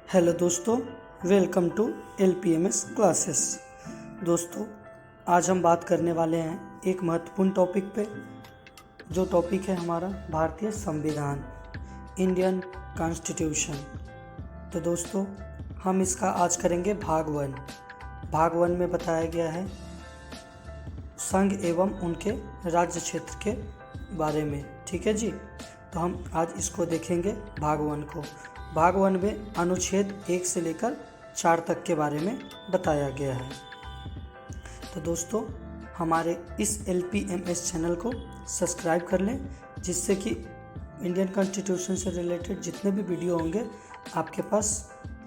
Hello दोस्तों, welcome to LPMS classes. दोस्तों, आज हम बात करने वाले हैं एक महत्वपूर्ण टॉपिक पे, जो टॉपिक है हमारा भारतीय संविधान, इंडियन कॉन्स्टिट्यूशन। तो दोस्तों, हम इसका आज करेंगे भाग वन में बताया गया है संघ एवं उनके राज्य क्षेत्र के बारे में। ठीक है जी, तो हम आज इसको देखेंगे भाग वन को। भाग वन में अनुच्छेद 1 से लेकर 4 तक के बारे में बताया गया है। तो दोस्तों, हमारे इस LPMS चैनल को सब्सक्राइब कर लें, जिससे कि इंडियन कॉन्स्टिट्यूशन से रिलेटेड जितने भी वीडियो होंगे आपके पास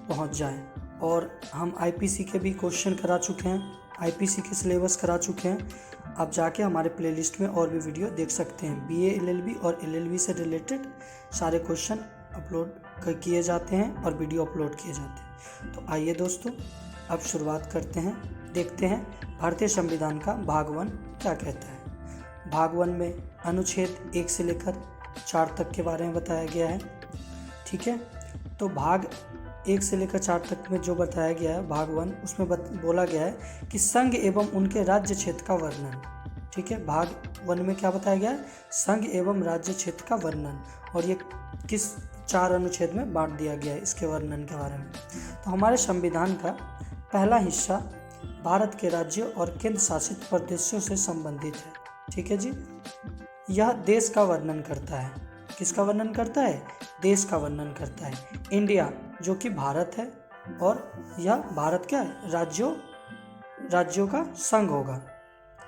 पहुंच जाएं। और हम IPC के भी क्वेश्चन करा चुके हैं, IPC के सिलेबस करा चुके हैं। आप जाके हमारे प्लेलिस्ट में और भी वीडियो देख सकते हैं। BA LLB और LLB से रिलेटेड सारे क्वेश्चन अपलोड किए जाते हैं और वीडियो अपलोड किए जाते हैं। तो आइए दोस्तों, अब शुरुआत करते हैं, देखते हैं भारतीय संविधान का भाग वन क्या कहता है। भाग वन में अनुच्छेद 1 से लेकर 4 तक के बारे में बताया गया है। ठीक है, तो भाग 1 से लेकर 4 तक में जो बताया गया है भाग वन, उसमें बोला गया है कि संघ एवं उनके राज्य क्षेत्र का वर्णन। ठीक है, भाग वन में क्या बताया गया है? संघ एवं राज्य क्षेत्र का वर्णन। और ये किस 4 अनुच्छेद में बांट दिया गया है इसके वर्णन के बारे में। तो हमारे संविधान का पहला हिस्सा भारत के राज्यों और केंद्र शासित प्रदेशों से संबंधित है। ठीक है जी, यह देश का वर्णन करता है। किसका वर्णन करता है? देश का वर्णन करता है। इंडिया जो कि भारत है, और यह भारत क्या है? राज्यों का संघ होगा।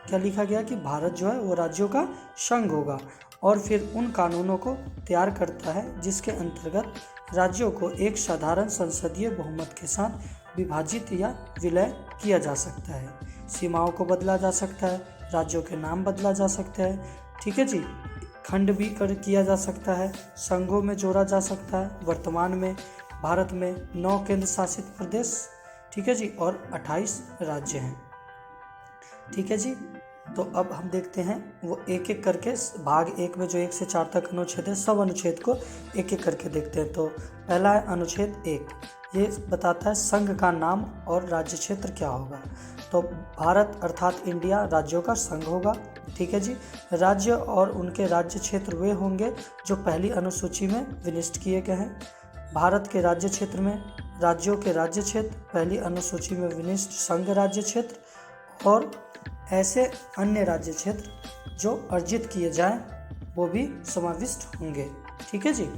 क्या लिखा गया कि भारत जो है वो राज्यों का संघ होगा, और फिर उन कानूनों को तैयार करता है जिसके अंतर्गत राज्यों को एक साधारण संसदीय बहुमत के साथ विभाजित या विलय किया जा सकता है। सीमाओं को बदला जा सकता है, राज्यों के नाम बदला जा सकता है। ठीक है जी, खंड भी किया जा सकता है, संघों में जोड़ा जा सकता है। वर्तमान में भारत में 9 केंद्र शासित प्रदेश, ठीक है जी, और 28 राज्य हैं। ठीक है जी, तो अब हम देखते हैं वो एक एक करके। भाग 1 में जो 1 से 4 तक अनुच्छेद है, सब अनुच्छेद को एक एक करके देखते हैं। तो पहला है अनुच्छेद 1, ये बताता है संघ का नाम और राज्य क्षेत्र क्या होगा। तो भारत अर्थात इंडिया राज्यों का संघ होगा। ठीक है जी, राज्य और उनके राज्य क्षेत्र वे होंगे जो पहली अनुसूची में विनिष्ट किए गए हैं। भारत के राज्य क्षेत्र में राज्यों के राज्य क्षेत्र पहली अनुसूची में विनिष्ट संघ राज्य क्षेत्र, और ऐसे अन्य राज्य क्षेत्र जो अर्जित किए जाएं वो भी समाविष्ट होंगे। ठीक है जी,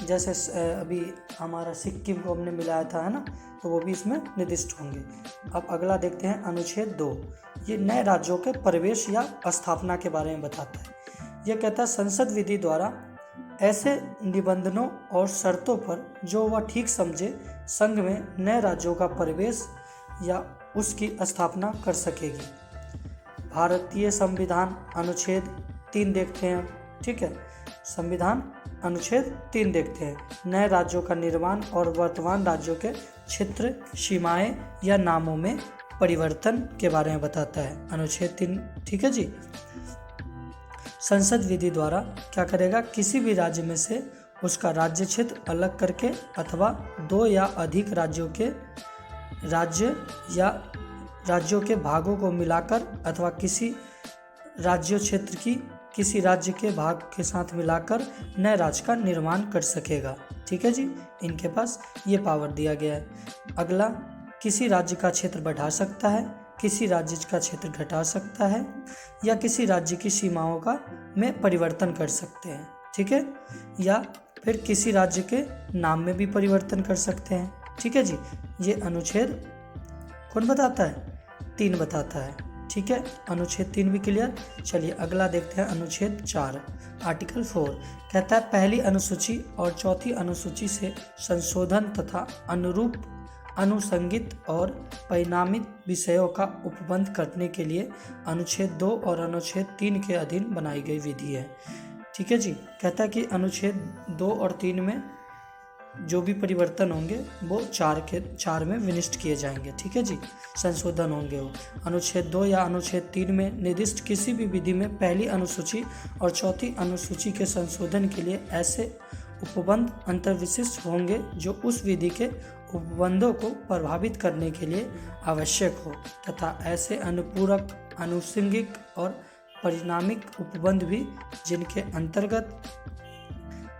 जैसे अभी हमारा सिक्किम को हमने मिलाया था, है ना, तो वो भी इसमें निर्दिष्ट होंगे। अब अगला देखते हैं अनुच्छेद 2, ये नए राज्यों के प्रवेश या स्थापना के बारे में बताता है। यह कहता है संसद विधि द्वारा ऐसे निबंधनों और शर्तों पर जो वह ठीक समझे संघ में नए राज्यों का प्रवेश या उसकी स्थापना कर सकेगी। भारतीय संविधान अनुच्छेद 3 देखते हैं। ठीक है, संविधान अनुच्छेद 3 देखते हैं। नए राज्यों का निर्माण और वर्तमान राज्यों के क्षेत्र, सीमाएं या नामों में परिवर्तन के बारे में बताता है अनुच्छेद 3। ठीक है जी, संसद विधि द्वारा क्या करेगा? किसी भी राज्य में से उसका राज्य क्षेत्र अलग करके अथवा 2 या अधिक राज्यों के भागों को मिलाकर अथवा किसी राज्य क्षेत्र की किसी राज्य के भाग के साथ मिलाकर नए राज्य का निर्माण कर सकेगा। ठीक है जी, इनके पास ये पावर दिया गया है। अगला, किसी राज्य का क्षेत्र बढ़ा सकता है, किसी राज्य का क्षेत्र घटा सकता है, या किसी राज्य की सीमाओं में परिवर्तन कर सकते हैं। ठीक है, या फिर किसी राज्य के नाम में भी परिवर्तन कर सकते हैं। ठीक है जी, ये अनुच्छेद कौन बताता है? 3 बताता है। ठीक है, अनुच्छेद 3 भी क्लियर। चलिए अगला देखते हैं अनुच्छेद 4, आर्टिकल 4 कहता है पहली अनुसूची और चौथी अनुसूची से संशोधन तथा अनुरूप अनुसंगित और परिणामित विषयों का उपबंध करने के लिए अनुच्छेद 2 और अनुच्छेद 3 के अधीन बनाई गई विधि है। ठीक है जी, कहता है कि अनुच्छेद 2 और 3 में जो भी परिवर्तन होंगे वो 4 में विनिष्ट किए जाएंगे। ठीक है जी, संशोधन होंगे वो। अनुच्छेद 2 या अनुच्छेद 3 में निर्दिष्ट किसी भी विधि में पहली अनुसूची और चौथी अनुसूची के संशोधन के लिए ऐसे उपबंध अंतर्विशिष्ट होंगे जो उस विधि के उपबंधों को प्रभावित करने के लिए आवश्यक हो, तथा ऐसे अनुपूरक, अनुषंगिक और परिणामिक उपबंध भी जिनके अंतर्गत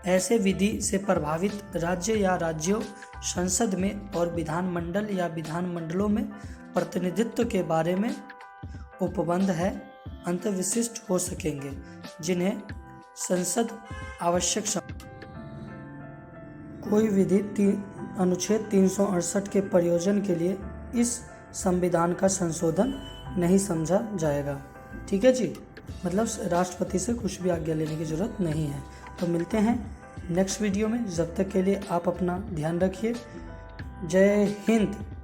ऐसे विधि से प्रभावित राज्य या राज्यों, संसद में और विधानमंडल या विधानमंडलों में प्रतिनिधित्व के बारे में उपबंध है, अंतर्विशिष्ट हो सकेंगे, जिन्हें संसद आवश्यक कोई विधि अनुच्छेद 368 के प्रयोजन के लिए इस संविधान का संशोधन नहीं समझा जाएगा। ठीक है जी, मतलब राष्ट्रपति से कुछ भी आज्ञा लेने की जरूरत नहीं है। तो मिलते हैं नेक्स्ट वीडियो में, जब तक के लिए आप अपना ध्यान रखिए। जय हिंद।